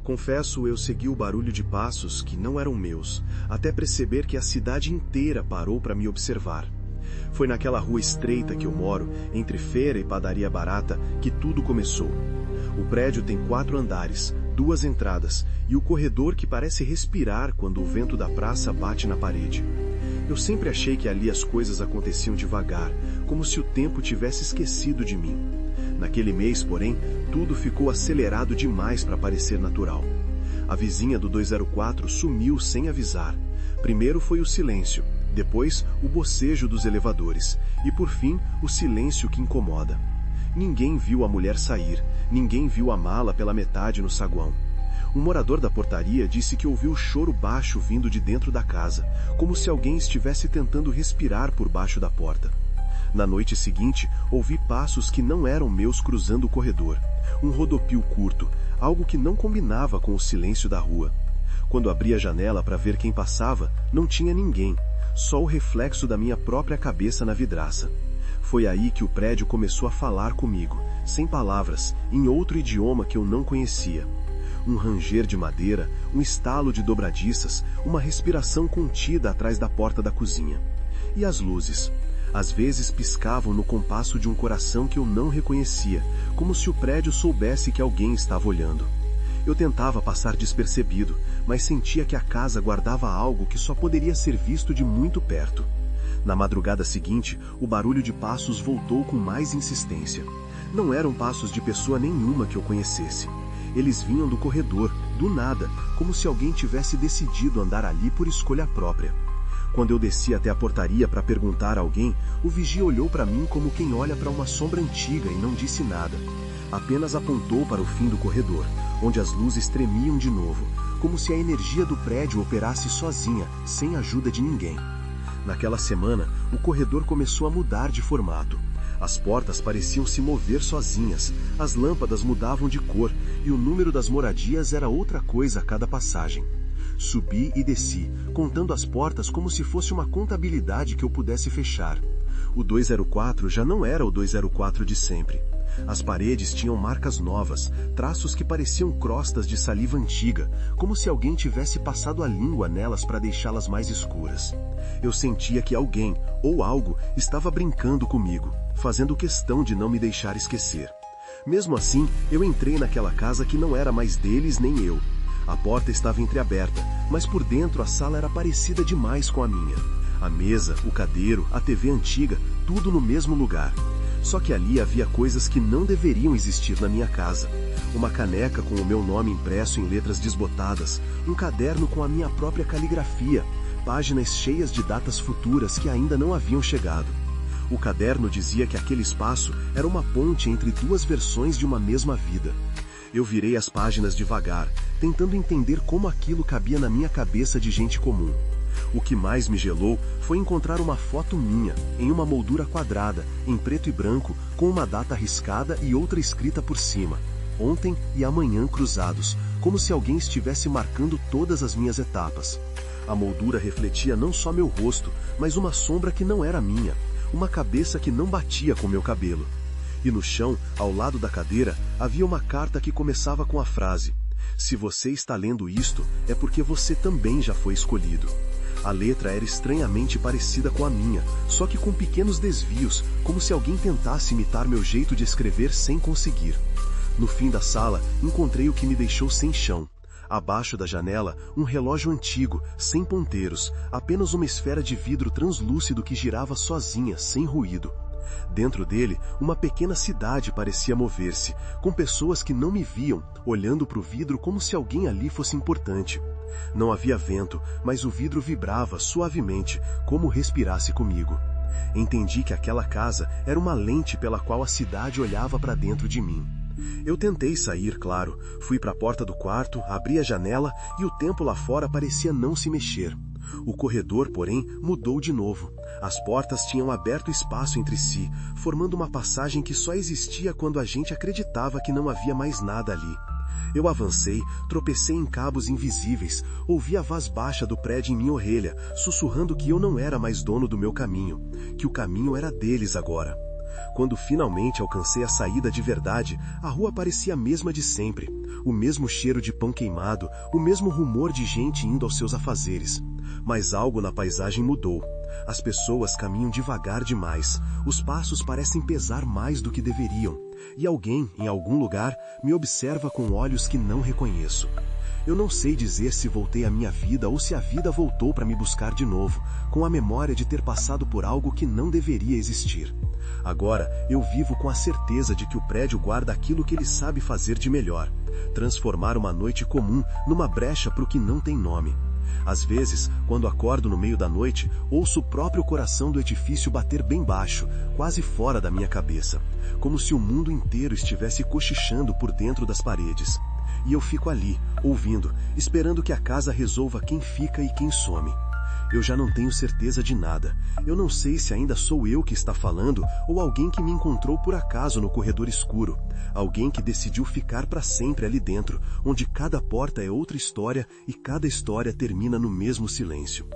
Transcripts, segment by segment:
Confesso, eu segui o barulho de passos que não eram meus, até perceber que a cidade inteira parou para me observar. Foi naquela rua estreita que eu moro, entre feira e padaria barata, que tudo começou. O prédio tem 4 andares, 2 entradas, e o corredor que parece respirar quando o vento da praça bate na parede. Eu sempre achei que ali as coisas aconteciam devagar, como se o tempo tivesse esquecido de mim. Naquele mês, porém, tudo ficou acelerado demais para parecer natural. A vizinha do 204 sumiu sem avisar. Primeiro foi o silêncio, depois o bocejo dos elevadores, e por fim o silêncio que incomoda. Ninguém viu a mulher sair, ninguém viu a mala pela metade no saguão. Um morador da portaria disse que ouviu choro baixo vindo de dentro da casa, como se alguém estivesse tentando respirar por baixo da porta. Na noite seguinte, ouvi passos que não eram meus cruzando o corredor. Um rodopio curto, algo que não combinava com o silêncio da rua. Quando abri a janela para ver quem passava, não tinha ninguém, só o reflexo da minha própria cabeça na vidraça. Foi aí que o prédio começou a falar comigo, sem palavras, em outro idioma que eu não conhecia. Um ranger de madeira, um estalo de dobradiças, uma respiração contida atrás da porta da cozinha. E as luzes? Às vezes piscavam no compasso de um coração que eu não reconhecia, como se o prédio soubesse que alguém estava olhando. Eu tentava passar despercebido, mas sentia que a casa guardava algo que só poderia ser visto de muito perto. Na madrugada seguinte, o barulho de passos voltou com mais insistência. Não eram passos de pessoa nenhuma que eu conhecesse. Eles vinham do corredor, do nada, como se alguém tivesse decidido andar ali por escolha própria. Quando eu desci até a portaria para perguntar a alguém, o vigia olhou para mim como quem olha para uma sombra antiga e não disse nada. Apenas apontou para o fim do corredor, onde as luzes tremiam de novo, como se a energia do prédio operasse sozinha, sem ajuda de ninguém. Naquela semana, o corredor começou a mudar de formato. As portas pareciam se mover sozinhas, as lâmpadas mudavam de cor e o número das moradias era outra coisa a cada passagem. Subi e desci, contando as portas como se fosse uma contabilidade que eu pudesse fechar. O 204 já não era o 204 de sempre. As paredes tinham marcas novas, traços que pareciam crostas de saliva antiga, como se alguém tivesse passado a língua nelas para deixá-las mais escuras. Eu sentia que alguém, ou algo, estava brincando comigo, fazendo questão de não me deixar esquecer. Mesmo assim, eu entrei naquela casa que não era mais deles nem eu. A porta estava entreaberta, mas por dentro a sala era parecida demais com a minha. A mesa, o cadeiro, a TV antiga, tudo no mesmo lugar. Só que ali havia coisas que não deveriam existir na minha casa. Uma caneca com o meu nome impresso em letras desbotadas, um caderno com a minha própria caligrafia, páginas cheias de datas futuras que ainda não haviam chegado. O caderno dizia que aquele espaço era uma ponte entre 2 versões de uma mesma vida. Eu virei as páginas devagar, tentando entender como aquilo cabia na minha cabeça de gente comum. O que mais me gelou foi encontrar uma foto minha, em uma moldura quadrada, em preto e branco, com uma data riscada e outra escrita por cima. Ontem e amanhã cruzados, como se alguém estivesse marcando todas as minhas etapas. A moldura refletia não só meu rosto, mas uma sombra que não era minha, uma cabeça que não batia com meu cabelo. E no chão, ao lado da cadeira, havia uma carta que começava com a frase: "Se você está lendo isto, é porque você também já foi escolhido." A letra era estranhamente parecida com a minha, só que com pequenos desvios, como se alguém tentasse imitar meu jeito de escrever sem conseguir. No fim da sala, encontrei o que me deixou sem chão. Abaixo da janela, um relógio antigo, sem ponteiros, apenas uma esfera de vidro translúcido que girava sozinha, sem ruído. Dentro dele, uma pequena cidade parecia mover-se, com pessoas que não me viam, olhando para o vidro como se alguém ali fosse importante. Não havia vento, mas o vidro vibrava suavemente, como respirasse comigo. Entendi que aquela casa era uma lente pela qual a cidade olhava para dentro de mim. Eu tentei sair, claro. Fui para a porta do quarto, abri a janela e o tempo lá fora parecia não se mexer. O corredor, porém, mudou de novo. As portas tinham aberto espaço entre si, formando uma passagem que só existia quando a gente acreditava que não havia mais nada ali. Eu avancei, tropecei em cabos invisíveis, ouvi a voz baixa do prédio em minha orelha, sussurrando que eu não era mais dono do meu caminho, que o caminho era deles agora. Quando finalmente alcancei a saída de verdade, a rua parecia a mesma de sempre. o mesmo cheiro de pão queimado, o mesmo rumor de gente indo aos seus afazeres. Mas algo na paisagem mudou. As pessoas caminham devagar demais, os passos parecem pesar mais do que deveriam, e alguém, em algum lugar, me observa com olhos que não reconheço. Eu não sei dizer se voltei à minha vida ou se a vida voltou para me buscar de novo, com a memória de ter passado por algo que não deveria existir. Agora, eu vivo com a certeza de que o prédio guarda aquilo que ele sabe fazer de melhor: transformar uma noite comum numa brecha para o que não tem nome. Às vezes, quando acordo no meio da noite, ouço o próprio coração do edifício bater bem baixo, quase fora da minha cabeça, como se o mundo inteiro estivesse cochichando por dentro das paredes. E eu fico ali, ouvindo, esperando que a casa resolva quem fica e quem some. Eu já não tenho certeza de nada. Eu não sei se ainda sou eu que está falando ou alguém que me encontrou por acaso no corredor escuro. Alguém que decidiu ficar para sempre ali dentro, onde cada porta é outra história e cada história termina no mesmo silêncio.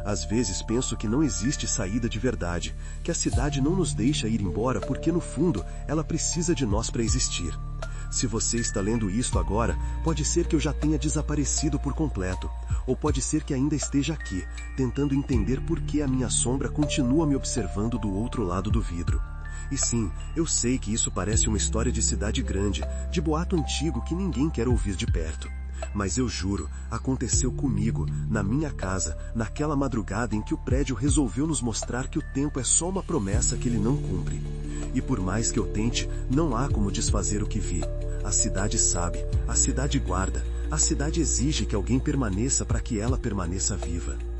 Às vezes penso que não existe saída de verdade, que a cidade não nos deixa ir embora porque no fundo ela precisa de nós para existir. Se você está lendo isto agora, pode ser que eu já tenha desaparecido por completo, ou pode ser que ainda esteja aqui, tentando entender por que a minha sombra continua me observando do outro lado do vidro. E sim, eu sei que isso parece uma história de cidade grande, de boato antigo que ninguém quer ouvir de perto. Mas eu juro, aconteceu comigo, na minha casa, naquela madrugada em que o prédio resolveu nos mostrar que o tempo é só uma promessa que ele não cumpre. E por mais que eu tente, não há como desfazer o que vi. A cidade sabe, a cidade guarda, a cidade exige que alguém permaneça para que ela permaneça viva.